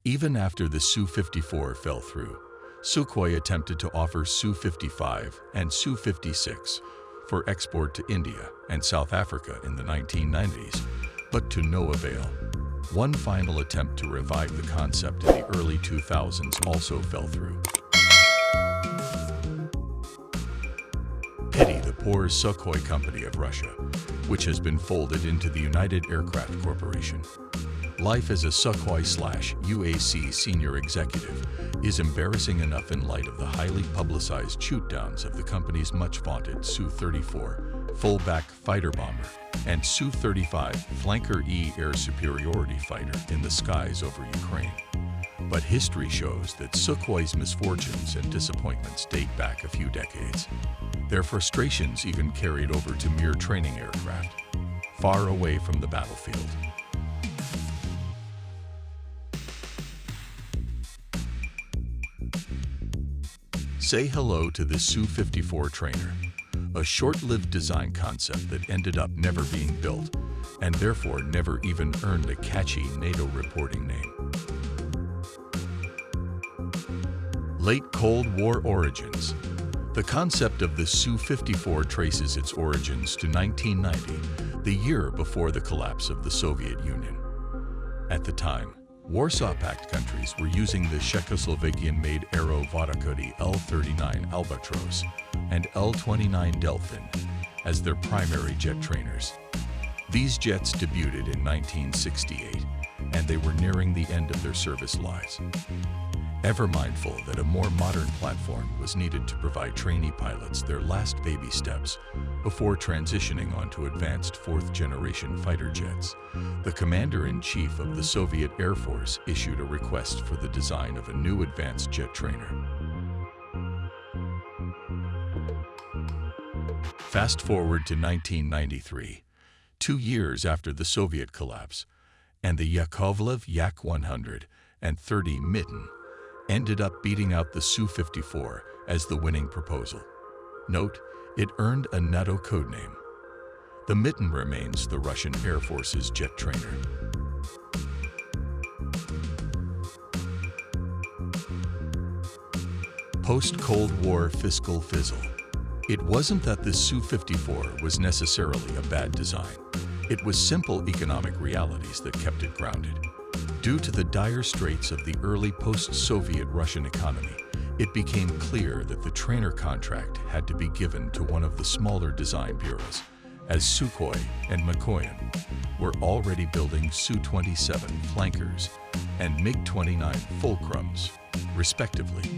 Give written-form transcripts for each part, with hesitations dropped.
Even after the Su-54 fell through, Sukhoi attempted to offer Su-55 and Su-56 for export to India and South Africa in the 1990s, but to no avail. One final attempt to revive the concept in the early 2000s also fell through. Pity the poor Sukhoi company of Russia, which has been folded into the United Aircraft Corporation. Life as a Sukhoi/UAC senior executive is embarrassing enough in light of the highly publicized shoot-downs of the company's much-vaunted Su-34 full-back fighter bomber and Su-35 Flanker E air superiority fighter in the skies over Ukraine. But history shows that Sukhoi's misfortunes and disappointments date back a few decades. Their frustrations even carried over to mere training aircraft, far away from the battlefield. Say hello to the Su-54 trainer, a short-lived design concept that ended up never being built and therefore never even earned a catchy NATO reporting name. Late Cold War origins. The concept of the Su-54 traces its origins to 1990, the year before the collapse of the Soviet Union. At the time, Warsaw Pact countries were using the Czechoslovakian-made Aero Vodokody L-39 Albatros and L-29 Delphin as their primary jet trainers. These jets debuted in 1968, and they were nearing the end of their service lives. Ever mindful that a more modern platform was needed to provide trainee pilots their last baby steps before transitioning onto advanced fourth-generation fighter jets, the Commander-in-Chief of the Soviet Air Force issued a request for the design of a new advanced jet trainer. Fast forward to 1993, 2 years after the Soviet collapse, and the Yakovlev Yak-100 and 30 Mitten ended up beating out the Su-54 as the winning proposal. Note, it earned a NATO codename. The Mitten remains the Russian Air Force's jet trainer. Post-Cold War fiscal fizzle. It wasn't that the Su-54 was necessarily a bad design. It was simple economic realities that kept it grounded. Due to the dire straits of the early post-Soviet Russian economy, it became clear that the trainer contract had to be given to one of the smaller design bureaus, as Sukhoi and Mikoyan were already building Su-27 flankers and MiG-29 Fulcrums, respectively,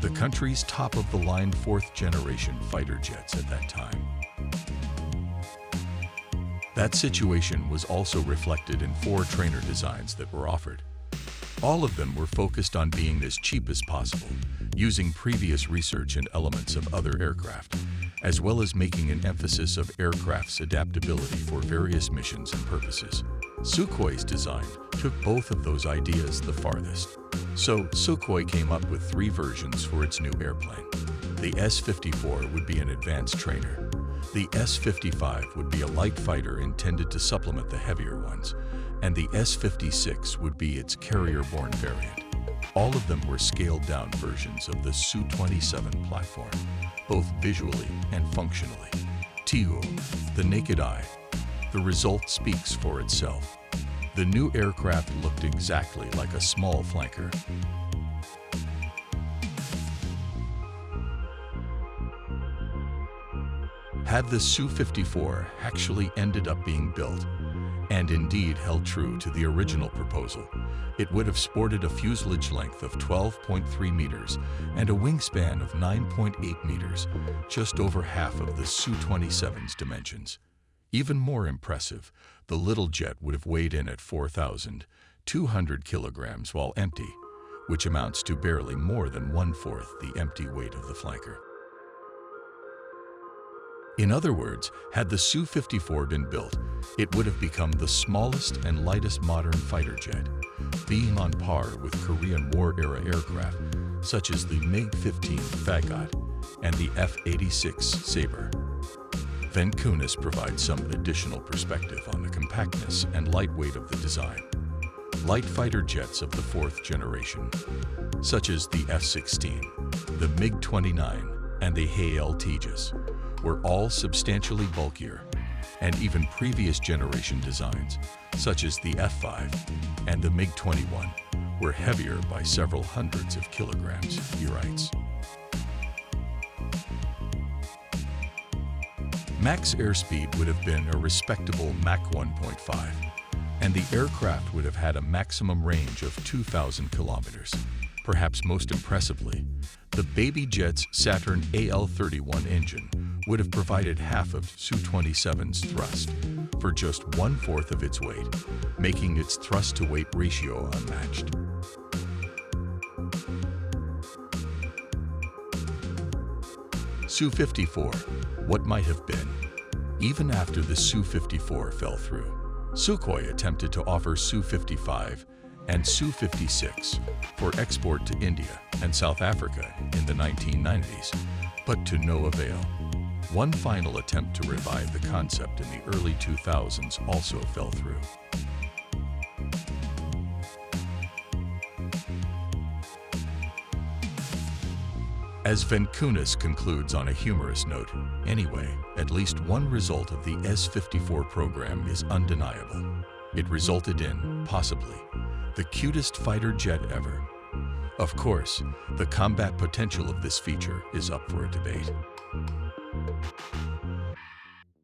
the country's top-of-the-line fourth-generation fighter jets at that time. That situation was also reflected in 4 trainer designs that were offered. All of them were focused on being as cheap as possible, using previous research and elements of other aircraft, as well as making an emphasis of aircraft's adaptability for various missions and purposes. Sukhoi's design took both of those ideas the farthest. So Sukhoi came up with 3 versions for its new airplane. The S-54 would be an advanced trainer. The S-55 would be a light fighter intended to supplement the heavier ones, and the S-56 would be its carrier-borne variant. All of them were scaled-down versions of the Su-27 platform, both visually and functionally. To the naked eye, the result speaks for itself. The new aircraft looked exactly like a small flanker. Had the Su-54 actually ended up being built, and indeed held true to the original proposal, it would have sported a fuselage length of 12.3 meters and a wingspan of 9.8 meters, just over half of the Su-27's dimensions. Even more impressive, the little jet would have weighed in at 4,200 kilograms while empty, which amounts to barely more than 1/4 the empty weight of the flanker. In other words, had the Su-54 been built, it would have become the smallest and lightest modern fighter jet, being on par with Korean War-era aircraft such as the MiG-15 Fagot and the F-86 Sabre. Van Kunis provides some additional perspective on the compactness and lightweight of the design. Light fighter jets of the fourth generation, such as the F-16, the MiG-29, and the avail, were all substantially bulkier, and even previous generation designs, such as the F-5 and the MiG-21, were heavier by several hundreds of kilograms, he writes. Max airspeed would have been a respectable Mach 1.5, and the aircraft would have had a maximum range of 2,000 kilometers. Perhaps most impressively, the Baby Jet's Saturn AL-31 engine would have provided half of Su-27's thrust for just 1/4 of its weight, making its thrust-to-weight ratio unmatched. Su-54, what might have been. Even after the Su-54 fell through, Sukhoi attempted to offer Su-55 and Su-56 for export to India and South Africa in the 1990s, but to no avail. One final attempt to revive the concept in the early 2000s also fell through. As Venkunas concludes on a humorous note, anyway, at least one result of the S-54 program is undeniable. It resulted in, possibly, the cutest fighter jet ever. Of course, the combat potential of this feature is up for a debate.